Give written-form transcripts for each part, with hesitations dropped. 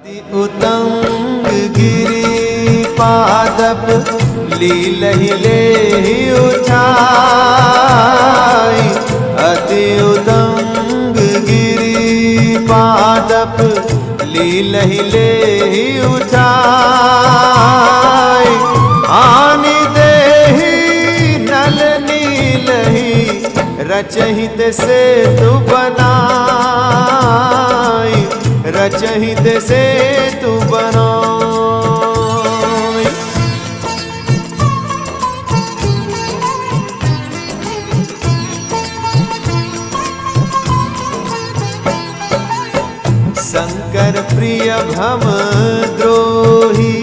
अति उतंग गिरि पादप लीलहि लेहि उठाई। अति उतंग गिरि पादप लीलहि लेहि उठाई। आनि देहि नल नीलहि रचहित सेतु बनाई। रचहित सेतु बनाई। शंकर प्रिय भम द्रोही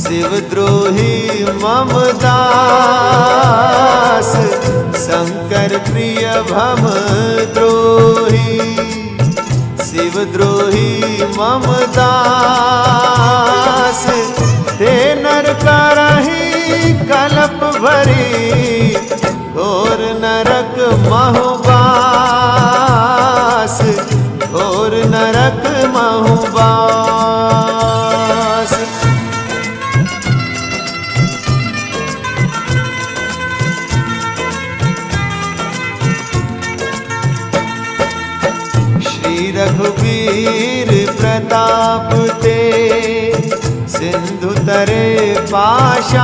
शिव द्रोही मम दास। शंकर प्रिय भम द्रोही शिव द्रोही मम दास। ते नर करहि कलप भरी घोर नरक महुबास। घोर नरक महुबास। रघुवीर प्रताप ते सिंधु तरे पाषाण।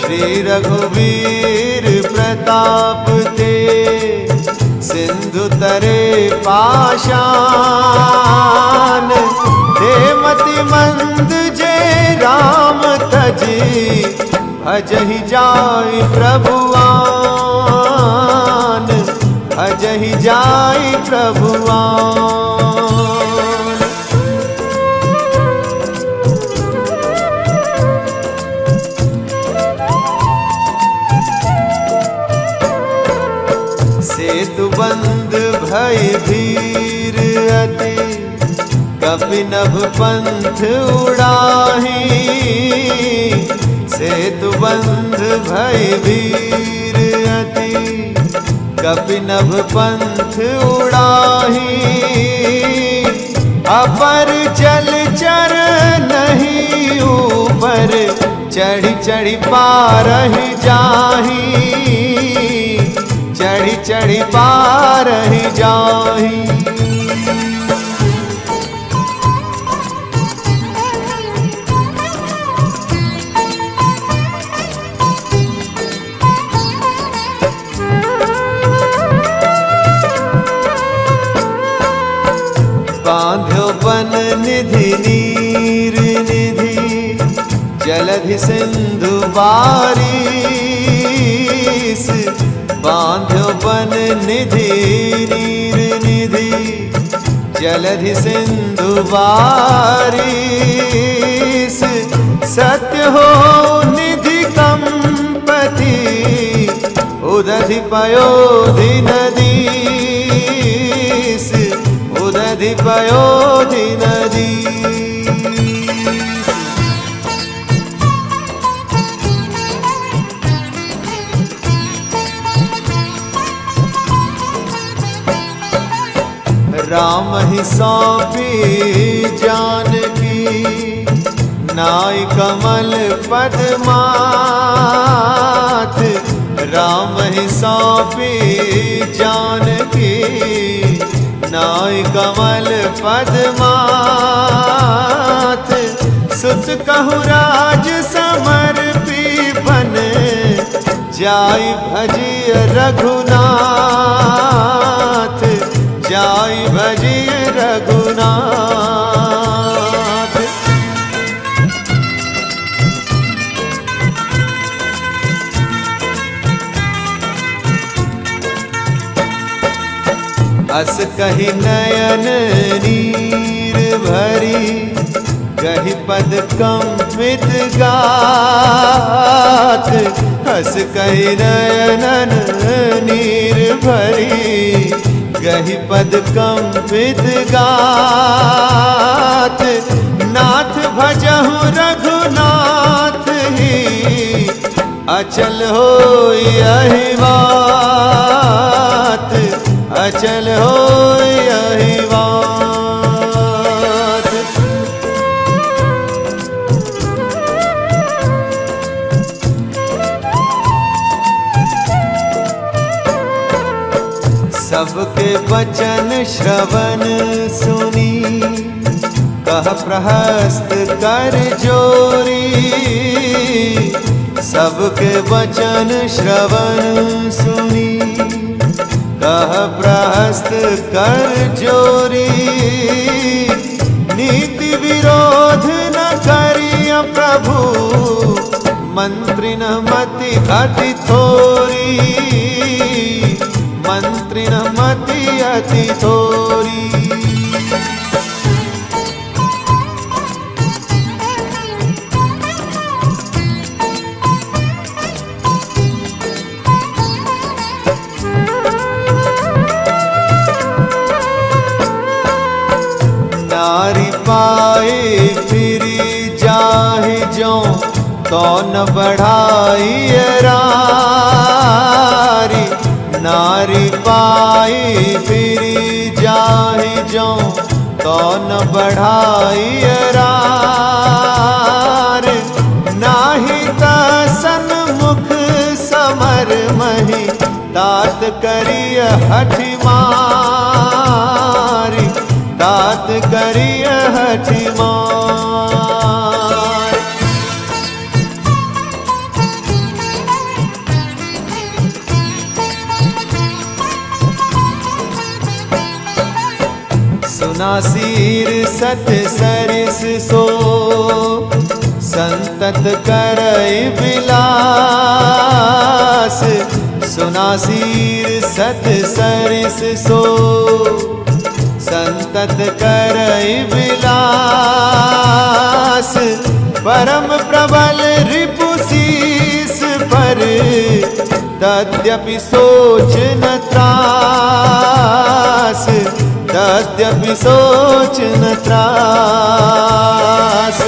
श्री रघुवीर प्रताप ते सिंधु तरे पाषाण। हे मति मंद जे राम तजी भजहि जाय प्रभुआन। भजहि जाय प्रभुआन। सेतु बंद भय भीर अति कपि नभ पंथ उड़ाही। सेतु बंद भय भीर अति कपि नभ पंथ उड़ाही। अपर जल चर नहीं ऊपर चढ़ी चढ़ी पारहि जाही। चढ़ी चढ़ी पारहि जाही। बांध्यो बन निधि नीर निधि जलधि सिंधु बारिश। बांध्यो बन निधि नीर निधि जलधि सिंधु बारिश। सत्य हो निधि कंपति उदधि पयोधि नदीस। उदधि पयोधि नदी। राम ही सौंपी जानकी नाई कमल पद्माथ। राम ही सौंपी जानकी नाई कमल पद्माथ। सुत कहु राज समर्पी बन जाय भजिय रघुनाथ। जाय भजिय रघुनाथ। अस कहि नयन नीर भरी कहि पद कंपित गात। हस कहि नयन नीर भरी कहि पद कंपित गात। नाथ भजहु रघुनाथ ही अचल होई यही बात। अचल होई यही बात। सबके वचन श्रवण सुनी, कह प्रहस्त कर जोरी। सबके वचन श्रवण सुनी, कह प्रहस्त कर जोरी। नीति विरोध न करिय प्रभु, मंत्रिण मति अति थोरी। मंत्रिण मति अति थोरी। नारी पाए फिरी जाहि जो, तो न बढ़ाई रारी। नारी पाई फिरी जाहि जो, तो न बढ़ाई रार। नाही सन्मुख समर मही, तात करिय हठि मारी। तात करिय हठि मार। सुनासीर सत सरिस सो, संतत करई विलास। सुनासीर सत सरिस सो, संतत करई विलास। परम प्रबल रिपु शीस पर, तद्यपि सोच न त्रास। तद्यपि सोच न त्रास।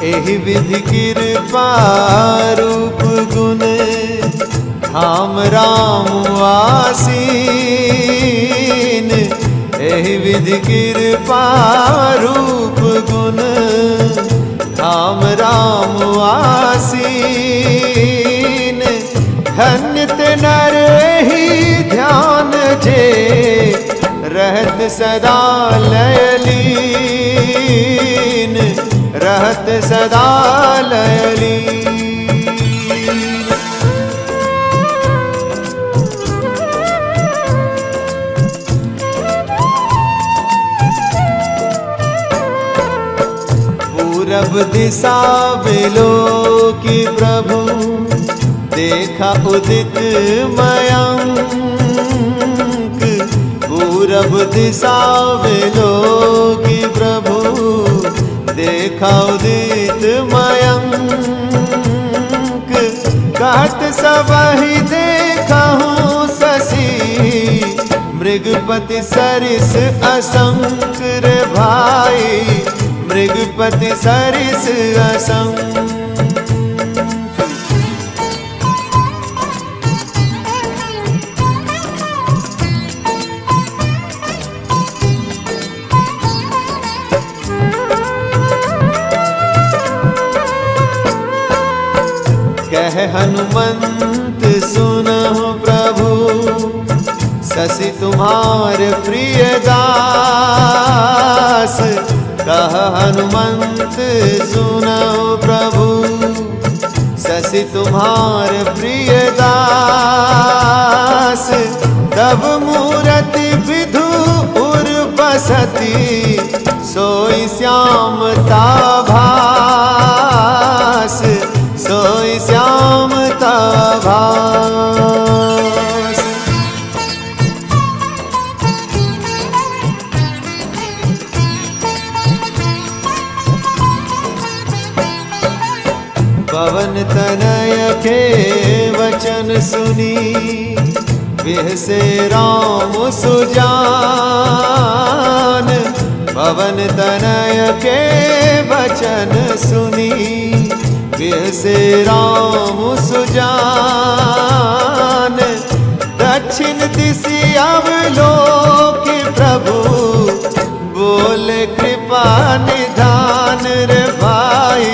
एहि विधि कृपा रूप गुण, धाम राम आसीन। एहि विधि कृपा रूप गुण, धाम राम आसीन। धन्य ते नर ही ध्यान जे, रहत सदा लयलीन। रहत सदा लयलीन। पूरब दिशा विलोकी प्रभु, देखा उदित मयंक। पूरब दिशा विलोकी प्रभु, देखा उदित मयंक। कहत सबहि देखहूँ शशि, मृगपति सरिस असंक रे भाई। मृगपति सरिस असंक। कह हनुमंत सुनहु प्रभु, शशि तुम्हार प्रिय दास। कह हनुमंत सुनहु प्रभु, शशि तुम्हार प्रिय दास। तब मूरति विधु उर बसती, सोई श्यामता भास। सोई श्यामता भास। पवन तनय के वचन सुनी, बिहसे राम सुजान। पवन तनय के वचन सुनी, बिहसे राम सुजान। दक्षिण दिशि अवलोकि प्रभु, बोले कृपा निधान। निधान रे भाई,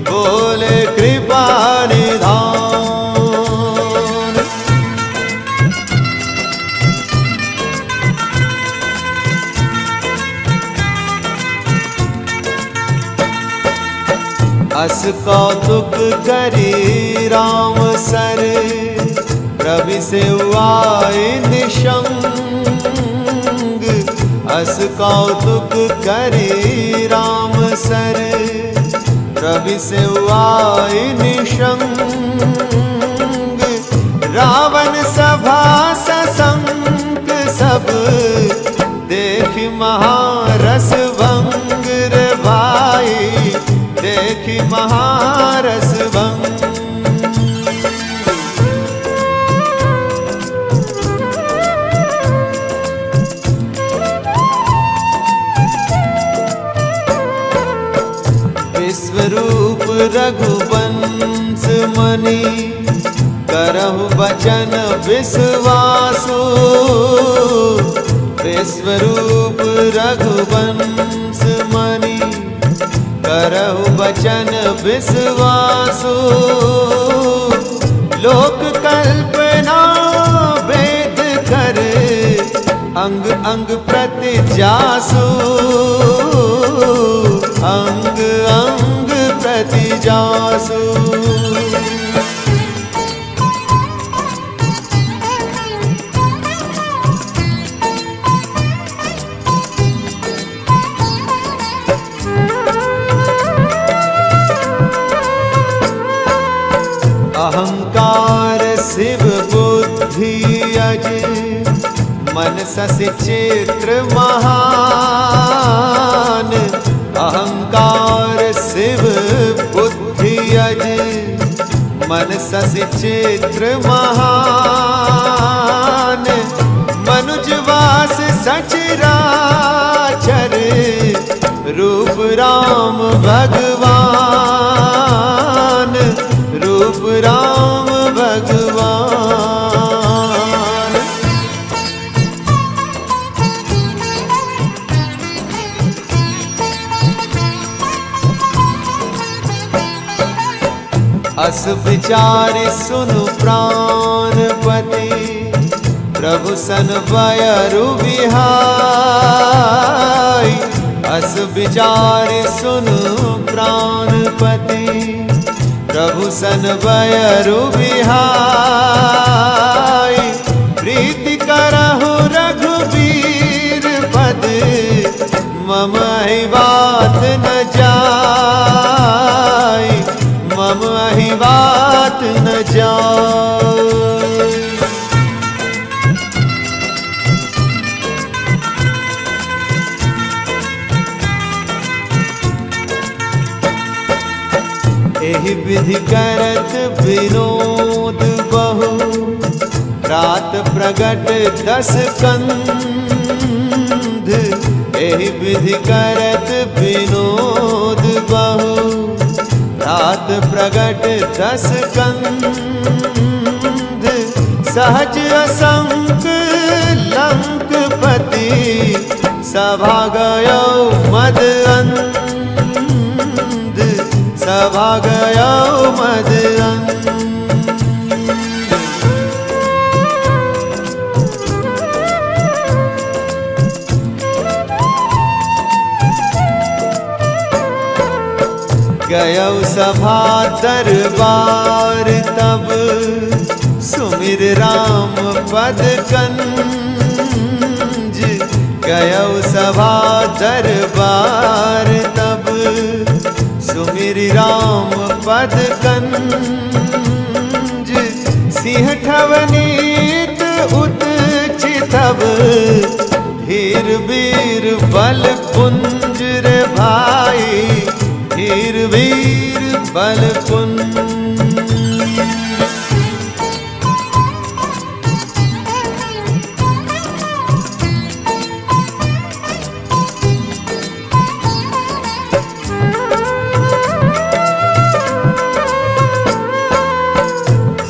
बोले कृपा निधान। अस कौतुक करी राम सर, रवि से आए निशंग। अस कौतुक करी राम सर, रवि से आए निशंग। रावण सभा ससंग सब, देखि महारस भंग रे भाई, देखि महारस भंग। विश्वरूप रघुवंश मणि, करहु बचन विश्वासु। विश्वरूप रघुवंश मणि, करहु बचन विश्वासु। लोक कल्पना वेद कर, अंग अंग प्रति जासु। अंग अंग प्रति जासु। अहंकार शिव बुद्धि अज, मन शशि चित्र महान। अहंकार शिव बुद्धि अज, मन शशि चित्र महान। मनुजवास सचराचर, रूप राम भगवान। रूप राम भगवान। अस विचारि सुनु प्राणपति, प्रभु सन वयरु विहाय। अस विचारि सुनु प्राणपति, प्रभु सन वयरु विहाय। प्रीति करहु रघुवीर पद, मम ही बात न जाय। मम ही बात न जाय। एहि विधि करत विनोद बहु, रात प्रगट 10 कंध। एहि विधि करत विनोद बहु, रात प्रगट 10 कंध। सहज असंक लंकपति, सभा गयो मद अंध। सभा गयो मद अंध। गयो सभा दरबार तब, सुमिर राम पद कंज। गयो सभा दरबार तब, सुमिर राम पद कंज। सिंह ठवनीत उत चितव, धीर वीर बल पुंज रे भाई। धीर वीर बल पुंज।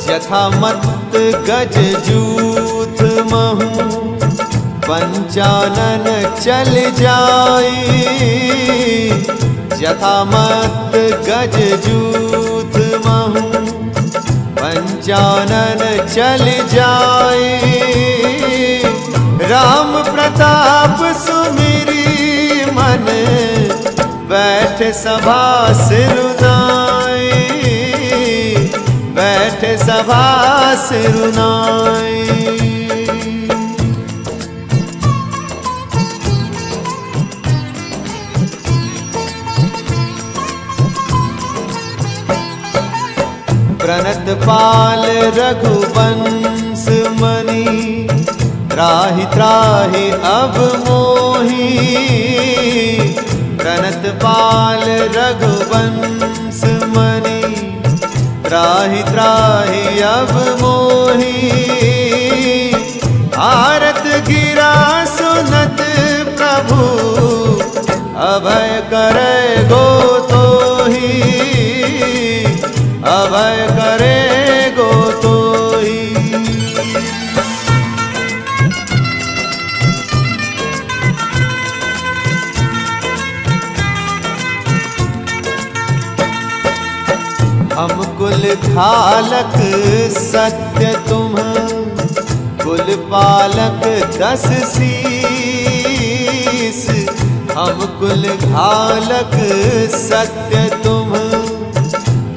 यथा मत गज जूथ महु, पंचानन चल जाई। यथा मत गज जूथ महु पंचानन चल जाए। राम प्रताप सुमिरी मन बैठ सभा सिरुनाई, बैठ सभा सिरुनाई। प्रणत पाल रघुवंश मणि त्राहि त्राहि अब मोहि। प्रणत पाल रघुवंश मणि त्राहि त्राहि अब मोहि। आरत गिरा सुनत प्रभु अभय करे गो तोहि, अभय करे गो तोहि। हम कुल खालक सत्य तुम, कुल पालक 10 शीस। हम कुल खालक सत्य तुम,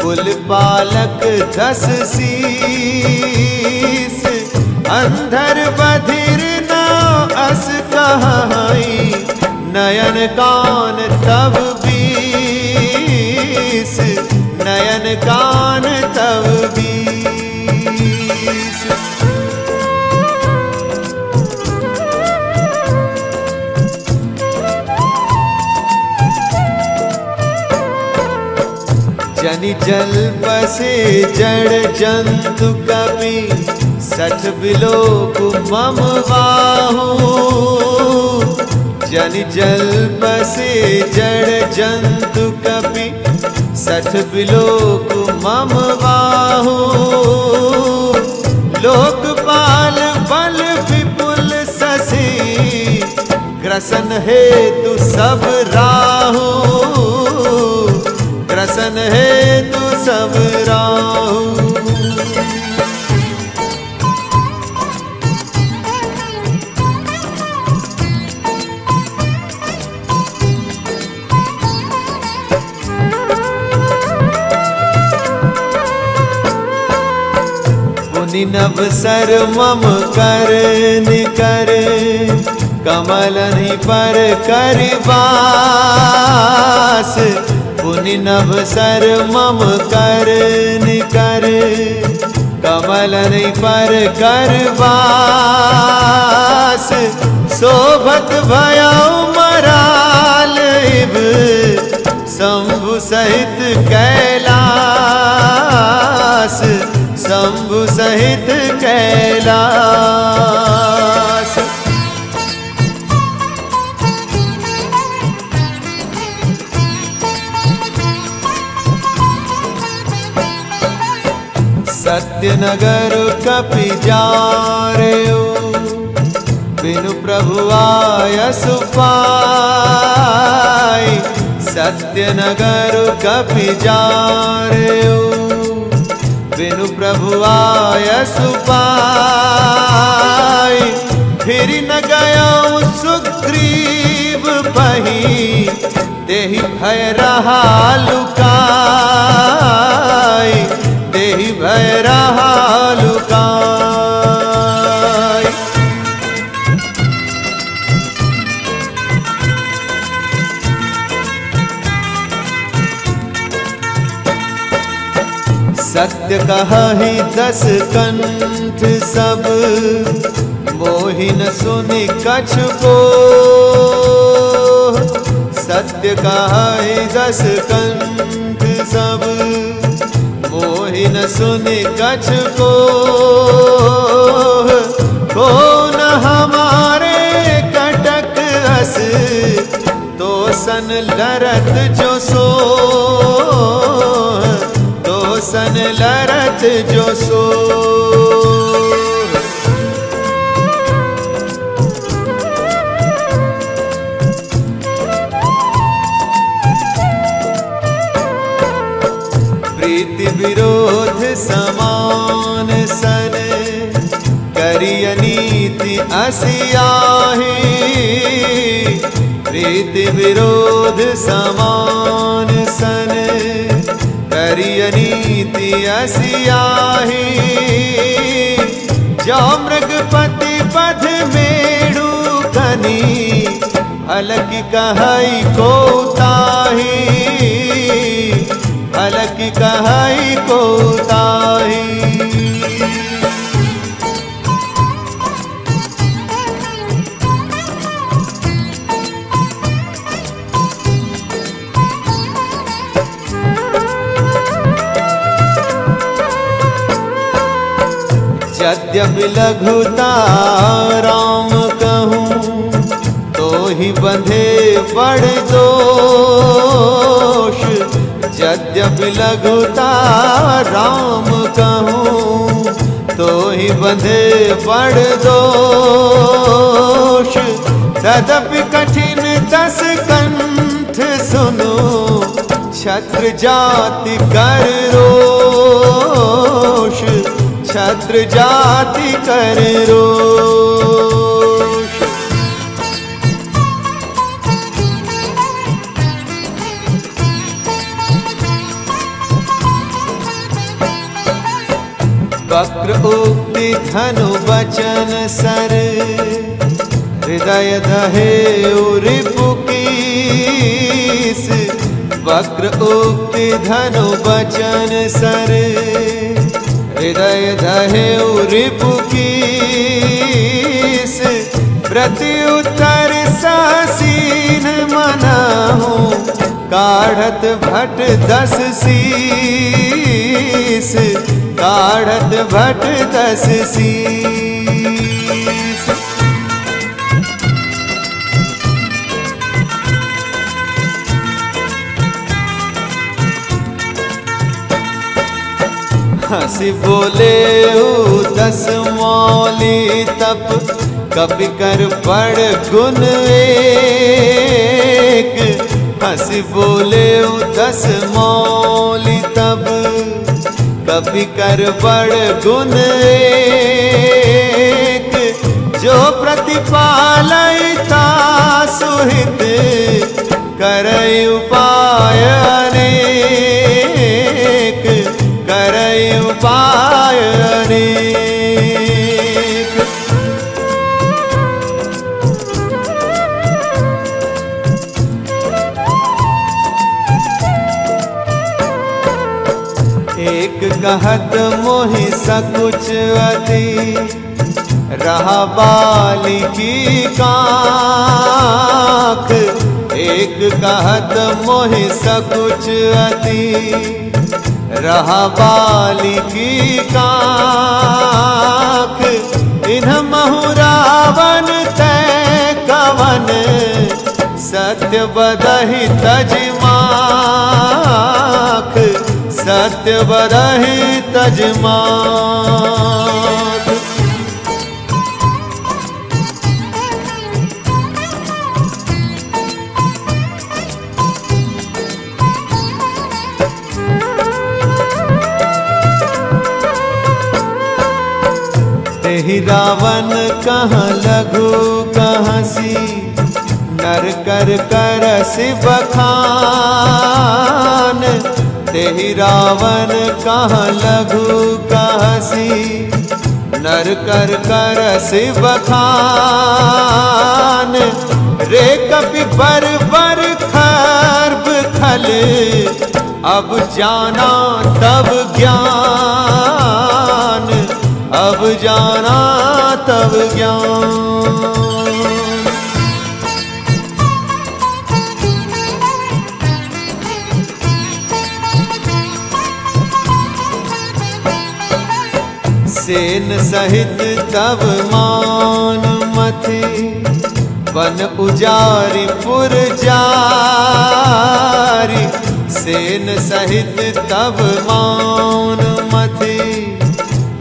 कुल पालक 10 शीस। अंधर बधिर न अस कहाई, नयन कान तब 20, नयन कान तब 20। जनि जल बसे जड़ जंतु कपि, 60 बिलोक मम बाहु। जनि जल बसे जड़ जंतु कपि, 60 बिलोक मम बाहु। लोकपाल बल विपुल ससी, ग्रसन हेतु सब राहु, ग्रसन हेतु सब राहु। पुनि नभ सर मम कर निकर, कमलनि पर करिबास। पुनि नभ सर मम कर निकर, कमलनि पर करबास। शोभत भयउ मराल इब, शंभु सहित कैलास, शंभु सहित कैलास। सत्यनगर कपि जारयो, बिनु प्रभु आयस पाई। सत्यनगर कपि जारयो, बिनु प्रभु आयस पाई। फिर न गयो सुग्रीव पही, देहि भय रहा लुकाई, देहि भय रहा लुकाई। सत्य कहि 10 कंठ सब, मोहि न सुनि कछु को। सत्य कहि 10 कंठ सब, मोहि न सुनि कछु को। कौन हमारे कटक अस, तो सन लरत जो सो, तो सन लरत जो सो। प्रीति विरोध समान सन करिय नीति असियाही। प्रीति विरोध समान सन करिय नीति असियाही। जो मृगपति पद मेणु कनी अलग कहई को ताही। अलग कहई को ताही। यद्यपि लघुता राम कहूँ तो ही बंधे बड़ दोष। यद्यपि लघुता राम कहूँ तो ही बंधे बड़ दोष। तदपि कठिन 10 कंठ सुनो क्षत्र जाति कर रोष। क्षत्र जाति कर रोष। वक्र उक्ति धनु वचन सर हृदय दहे रिपु कीस। वक्र उक्ति धनु वचन सर हृदय दहे रिपु कीस। प्रत्युत्तर सासीन मनाहु काढ़त भट 10 शीस। काढ़त भट 10 शीस। हंसी बोले 10 मौली तप कपि कर बड़ गुण एक। हंसी बोले 10 मौली तब कपि कर बड़ गुण एक। जो प्रतिपालयता सुहित करई उपाय अनेक। करई उपाय अनेक। एक कहत मोहि सकुच अति रहा बाली की काख। एक कहत मोहि सकुच अति रहा बाली की काख। इन्ह महु रावण तय कवन सत्य बदहि तजमाख। सत्य बदहि तजमाख। तेहि रावण कहाँ लघु कहसी नर कर करसि बखान। तेहि रावण कहाँ लघु कहसी नर कर करसि बखान। रे कपि बर बर खर्ब खल अब जाना तब ज्ञान। अब जाना तब ज्ञान। सेन सहित तब मान मथि वन उजारी पुर जारी। सेन सहित तब मान मथि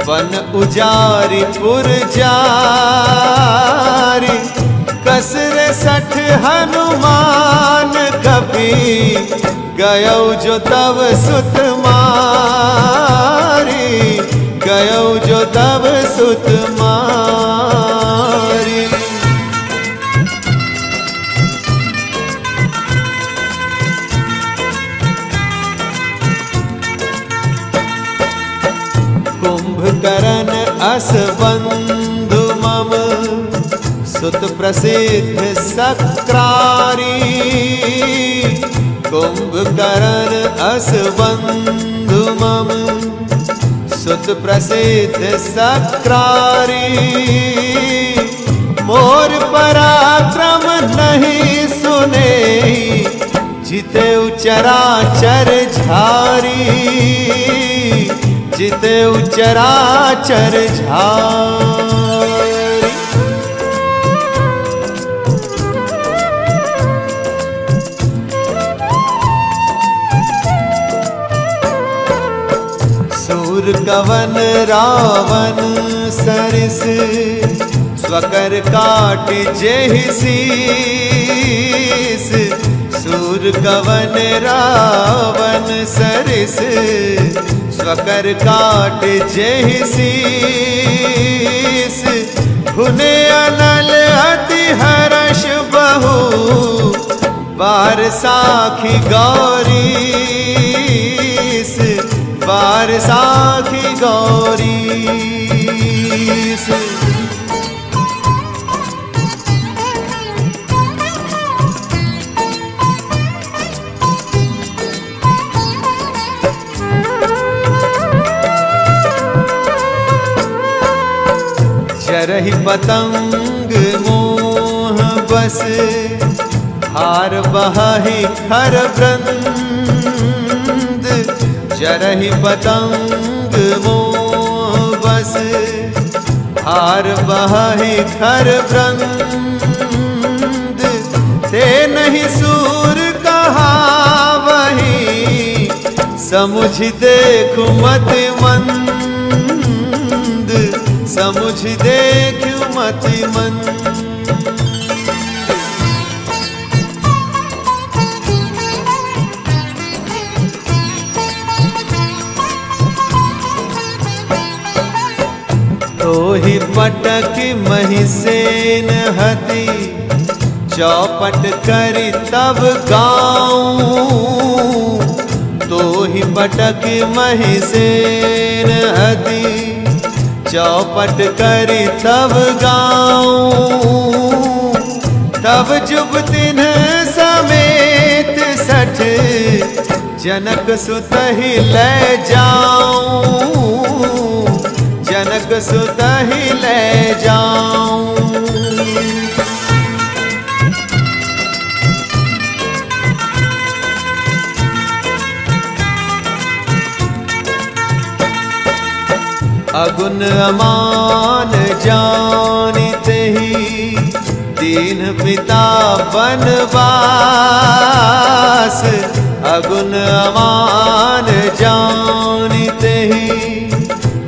वन उजारी पुर जारी। कसरे 60 हनुमान कपि गयो जो तव सुत मारी, गयो जो तव सुत मारी। कुंभकर्ण अस बंधु मम सुत प्रसिद्ध सक्रारी, कुंभकर्ण अस बंधु मम सुत प्रसिद्ध सक्रारी। मोर पराक्रम नहीं सुने जिते चराचर झारी, जिते चराचर झारी। सूर कवन रावण सरिस स्वकर काट जेहि शीस, सूर कवन रावण सरिस स्वकर काट जेहि शीस। भुने अनल अति हर्ष बहु बार साखी गौरीस, बार साखी गौरीस। जरहि पतंग मोह बस हार बहाहि खर वृंद, जरहि पतंग मोह बस हार बहाहि खर वृंद। ते नहीं सूर कहावहि समुझ देखु मति मंद, समुझ देखु मति मंद। तोहि पटक महिसेन हति चौपट करि तब गाऊं, तोहि पटक महिसेन हति चौपट करि तब गाऊं। तब जुब तिन्ह समेत 60 जनक सुतहि ले जाऊं, जनक सुतहि ले जाऊं। अगुन अमान जानिते ही दीन पिता बनवास, अगुन अमान जानिते ही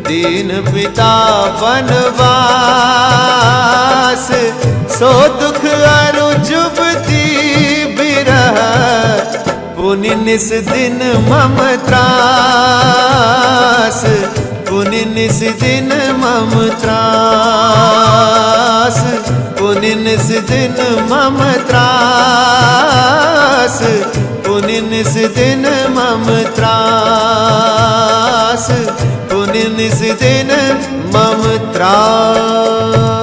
दीन पिता बनवास। सो दुख अरु जुबती बिरह पुनि निस दिन मम त्रास, पुनि निस दिन मम त्रास, पुनि निस दिन मम त्रास, पुनि निस दिन मम त्रास, पुनि निस दिन मम त्रास।